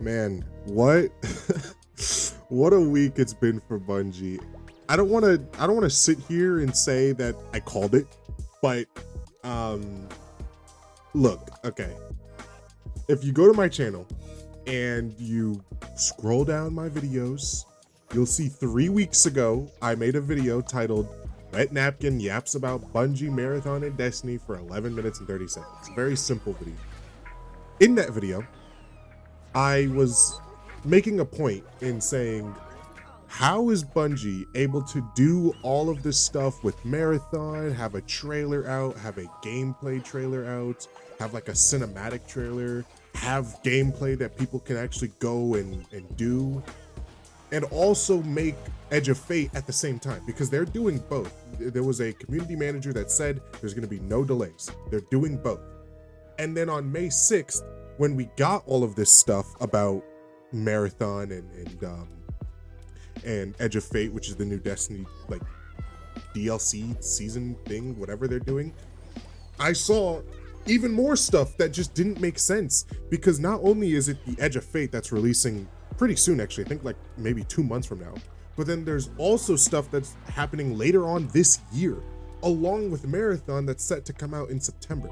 Man, what what a week it's been for Bungie. I don't want to sit here and say that I called it, but um look, okay. If you go to my channel and you scroll down my videos, you'll see 3 weeks ago I made a video titled Wet Napkin Yaps About Bungie Marathon and Destiny for 11 minutes and 30 seconds. Very simple video. In that video, I was making a point in saying, how is Bungie able to do all of this stuff with Marathon, have a trailer out, have a gameplay trailer out, have like a cinematic trailer, have gameplay that people can actually go and do, and also make Edge of Fate at the same time, because they're doing both. There was a community manager that said there's going to be no delays. They're doing both. And then on May 6th, when we got all of this stuff about Marathon and Edge of Fate, which is the new Destiny like DLC season thing, whatever they're doing, I saw even more stuff that just didn't make sense, because not only is it the Edge of Fate that's releasing pretty soon, actually, I think like maybe 2 months from now, but then there's also stuff that's happening later on this year, along with Marathon that's set to come out in September.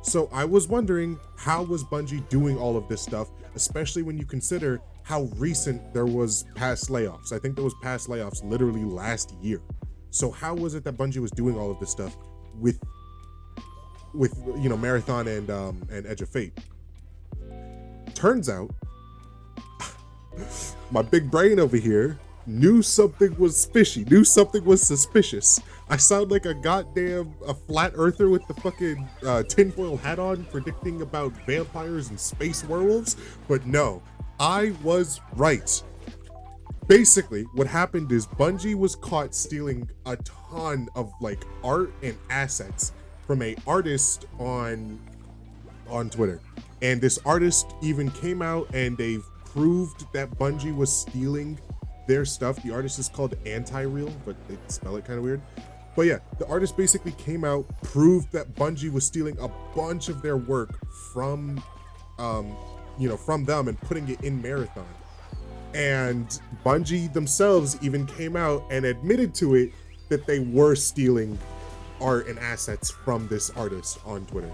So I was wondering, how was Bungie doing all of this stuff, especially when you consider how recent there was past layoffs. I think there was past layoffs literally last year. So how was it that Bungie was doing all of this stuff with you know, Marathon and Edge of Fate? Turns out my big brain over here knew something was fishy, knew something was suspicious. I sound like a flat earther with the fucking tinfoil hat on, predicting about vampires and space werewolves, but no, I was right. Basically, what happened is Bungie was caught stealing a ton of like art and assets from a artist on Twitter. And this artist even came out and they've proved that Bungie was stealing their stuff. The artist is called Anti-Real, but they spell it kind of weird. But yeah, the artist basically came out, proved that Bungie was stealing a bunch of their work from from them and putting it in Marathon. And Bungie themselves even came out and admitted to it, that they were stealing art and assets from this artist on Twitter.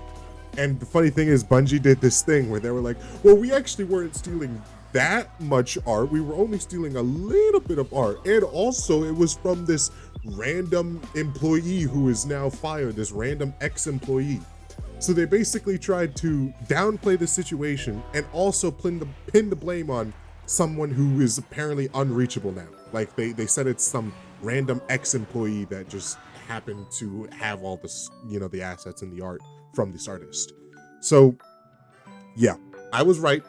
And the funny thing is, Bungie did this thing where they were like, well, we actually weren't stealing that much art, we were only stealing a little bit of art, and also it was from this random employee who is now fired, this random ex-employee. So they basically tried to downplay the situation and also pin the blame on someone who is apparently unreachable now. Like they said it's some random ex-employee that just happened to have all this, the assets and the art from this artist. So yeah, I was right.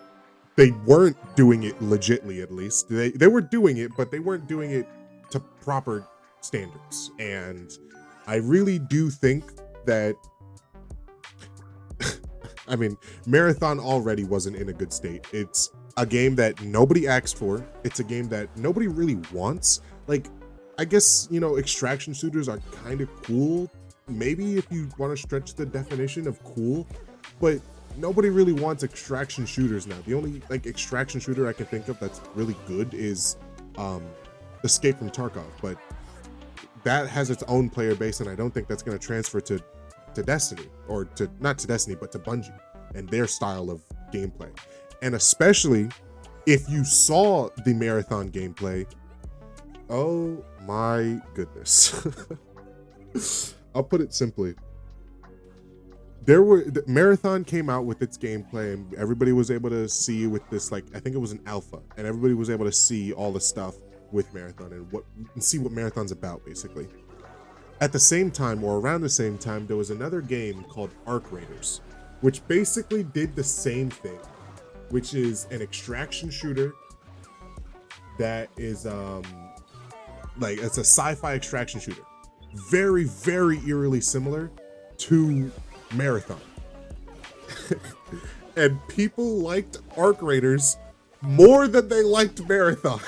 They weren't doing it legitly, at least. They were doing it, but they weren't doing it to proper standards. And I really do think that I mean, Marathon already wasn't in a good state. It's a game that nobody asked for. It's a game that nobody really wants. Like, I guess, extraction shooters are kind of cool, maybe if you want to stretch the definition of cool, but nobody really wants extraction shooters now. The only extraction shooter I can think of that's really good is Escape from Tarkov, but that has its own player base, and I don't think that's going to transfer to Destiny, or to not to Destiny, but to Bungie and their style of gameplay. And especially if you saw the Marathon gameplay, oh my goodness. I'll put it simply. The Marathon came out with its gameplay, and everybody was able to see with this, I think it was an alpha, and everybody was able to see all the stuff with Marathon and see what Marathon's about, basically. At the same time, or around the same time, there was another game called Arc Raiders, which basically did the same thing, which is an extraction shooter that is it's a sci-fi extraction shooter, very, very eerily similar to Marathon. And people liked Arc Raiders more than they liked Marathon.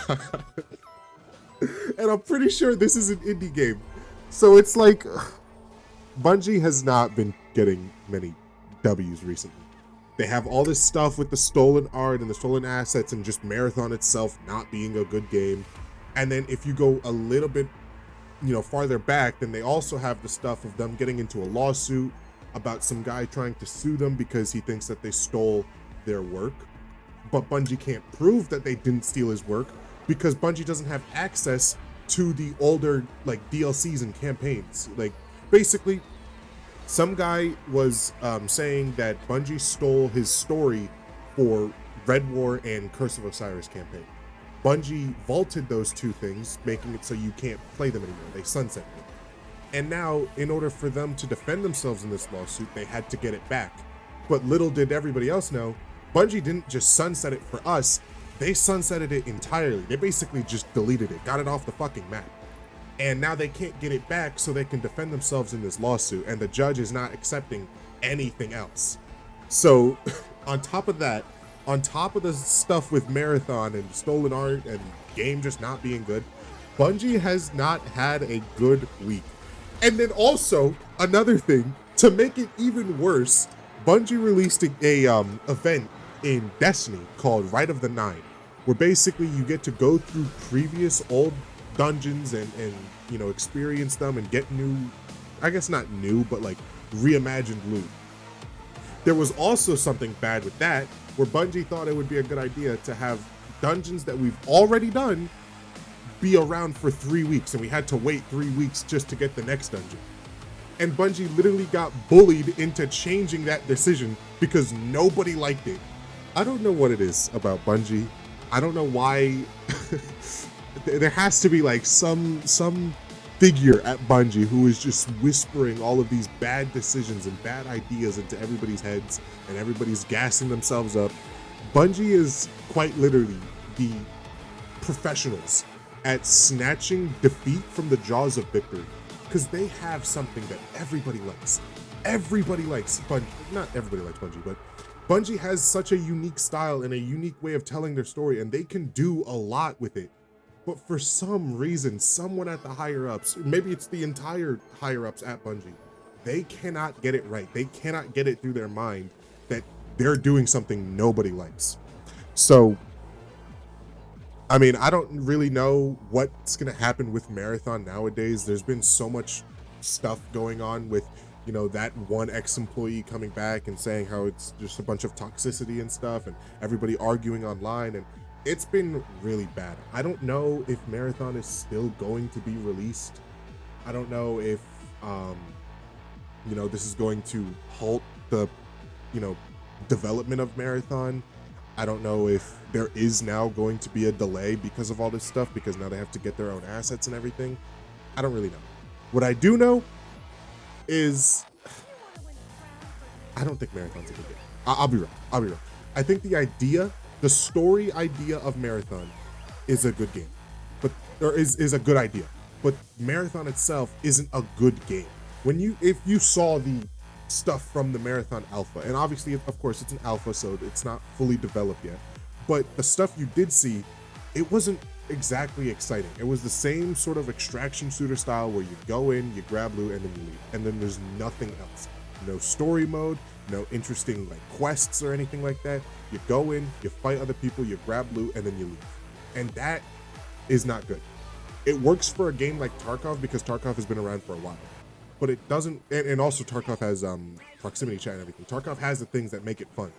And I'm pretty sure this is an indie game. So it's like, Bungie has not been getting many W's recently. They have all this stuff with the stolen art and the stolen assets and just Marathon itself not being a good game. And then if you go a little bit, farther back, then they also have the stuff of them getting into a lawsuit about some guy trying to sue them because he thinks that they stole their work. But Bungie can't prove that they didn't steal his work because Bungie doesn't have access to the older DLCs and campaigns. Basically, some guy was saying that Bungie stole his story for Red War and Curse of Osiris campaign. Bungie vaulted those two things, making it so you can't play them anymore. They sunset them. And now, in order for them to defend themselves in this lawsuit, they had to get it back. But little did everybody else know, Bungie didn't just sunset it for us, they sunsetted it entirely. They basically just deleted it, got it off the fucking map. And now they can't get it back so they can defend themselves in this lawsuit, and the judge is not accepting anything else. So, on top of that, on top of the stuff with Marathon and stolen art and game just not being good, Bungie has not had a good week. And then also, another thing, to make it even worse, Bungie released a event in Destiny called Rite of the Nine, where basically you get to go through previous old dungeons and experience them and get new, I guess not new, but reimagined loot. There was also something bad with that, where Bungie thought it would be a good idea to have dungeons that we've already done be around for 3 weeks, and we had to wait 3 weeks just to get the next dungeon. And Bungie literally got bullied into changing that decision because nobody liked it. I don't know what it is about Bungie. I don't know why. There has to be some figure at Bungie who is just whispering all of these bad decisions and bad ideas into everybody's heads, and everybody's gassing themselves up. Bungie is quite literally the professionals at snatching defeat from the jaws of victory, because they have something that everybody likes. Everybody likes Bungie. Not everybody likes Bungie, but Bungie has such a unique style and a unique way of telling their story, and they can do a lot with it. But for some reason, someone at the higher ups, maybe it's the entire higher ups at Bungie, they cannot get it right. They cannot get it through their mind that they're doing something nobody likes. So, I mean, I don't really know what's going to happen with Marathon nowadays. There's been so much stuff going on with, that one ex-employee coming back and saying how it's just a bunch of toxicity and stuff, and everybody arguing online, and it's been really bad. I don't know if Marathon is still going to be released. I don't know if, this is going to halt the, development of Marathon. I don't know if there is now going to be a delay because of all this stuff, because now they have to get their own assets and everything. I don't really know. What I do know is I don't think Marathon's a good game. I'll be real. I think the story idea of Marathon is a good game, is a good idea, but Marathon itself isn't a good game. If you saw the stuff from the Marathon alpha, and obviously, of course, it's an alpha, so it's not fully developed yet, but the stuff you did see, it wasn't exactly exciting. It was the same sort of extraction shooter style where you go in, you grab loot, and then you leave, and then there's nothing else. No story mode, no interesting quests or anything like that. You go in, you fight other people, you grab loot, and then you leave. And that is not good. It works for a game like Tarkov because Tarkov has been around for a while, but it doesn't, and also Tarkov has proximity chat and everything. Tarkov has the things that make it fun.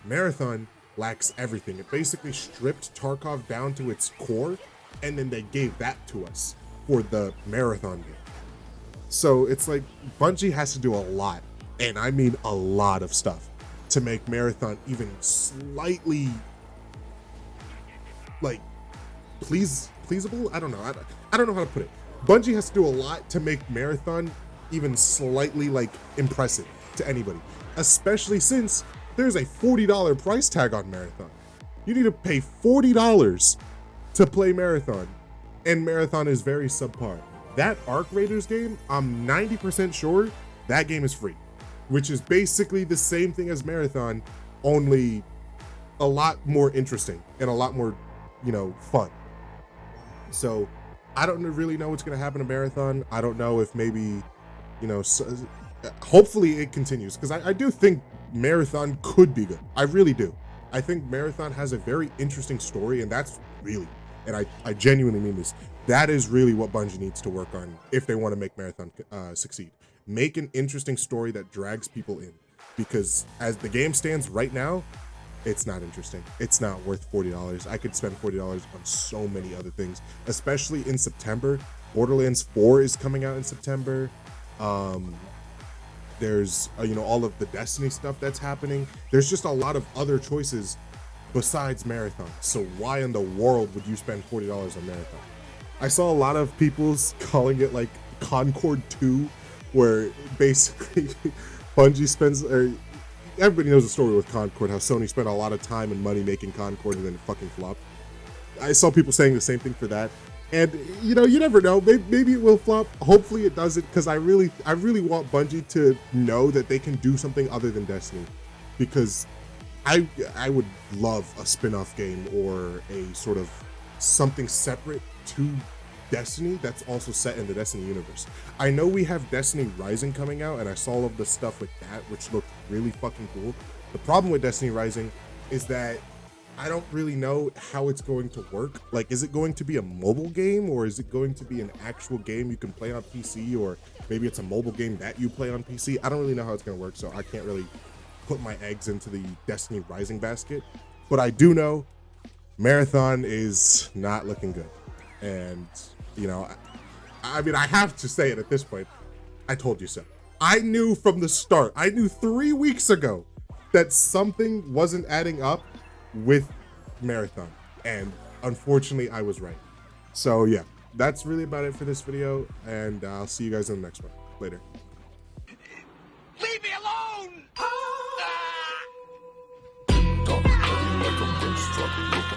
Marathon lacks everything. It basically stripped Tarkov down to its core, and then they gave that to us for the Marathon game. So it's like Bungie has to do a lot, and I mean a lot of stuff, to make Marathon even slightly pleasable. I don't know. I don't know how to put it. Bungie has to do a lot to make Marathon even slightly impressive to anybody, especially since there's a $40 price tag on Marathon. You need to pay $40 to play Marathon, and Marathon is very subpar. That Arc Raiders game, I'm 90% sure that game is free, which is basically the same thing as Marathon, only a lot more interesting and a lot more, fun. So I don't really know what's going to happen to Marathon. I don't know if maybe, hopefully it continues, because I do think Marathon could be good. I really do. I think Marathon has a very interesting story, and that's really, and I genuinely mean this, that is really what Bungie needs to work on if they want to make Marathon succeed. Make an interesting story that drags people in, because as the game stands right now, it's not interesting. It's not worth $40. I could spend $40 on so many other things, especially in September. Borderlands 4 is coming out in September. There's all of the Destiny stuff that's happening. There's just a lot of other choices besides Marathon. So why in the world would you spend $40 on Marathon? I saw a lot of people calling it like Concord 2, where basically Bungie spends, or everybody knows the story with Concord, how Sony spent a lot of time and money making Concord and then it fucking flopped. I saw people saying the same thing for that. And you never know. Maybe it will flop. Hopefully it doesn't, because I really want Bungie to know that they can do something other than Destiny, because I would love a spin-off game or a sort of something separate to Destiny that's also set in the Destiny universe. I know we have Destiny Rising coming out, and I saw all of the stuff with that, which looked really fucking cool. The problem with Destiny Rising is that I don't really know how it's going to work. Like, is it going to be a mobile game, or is it going to be an actual game you can play on PC, or maybe it's a mobile game that you play on PC? I don't really know how it's going to work, so I can't really put my eggs into the Destiny Rising basket. But I do know Marathon is not looking good. And, I mean, I have to say it at this point. I told you so. I knew from the start. I knew 3 weeks ago that something wasn't adding up with Marathon, and unfortunately I was right. So yeah, that's really about it for this video, and I'll see you guys in the next one. Later.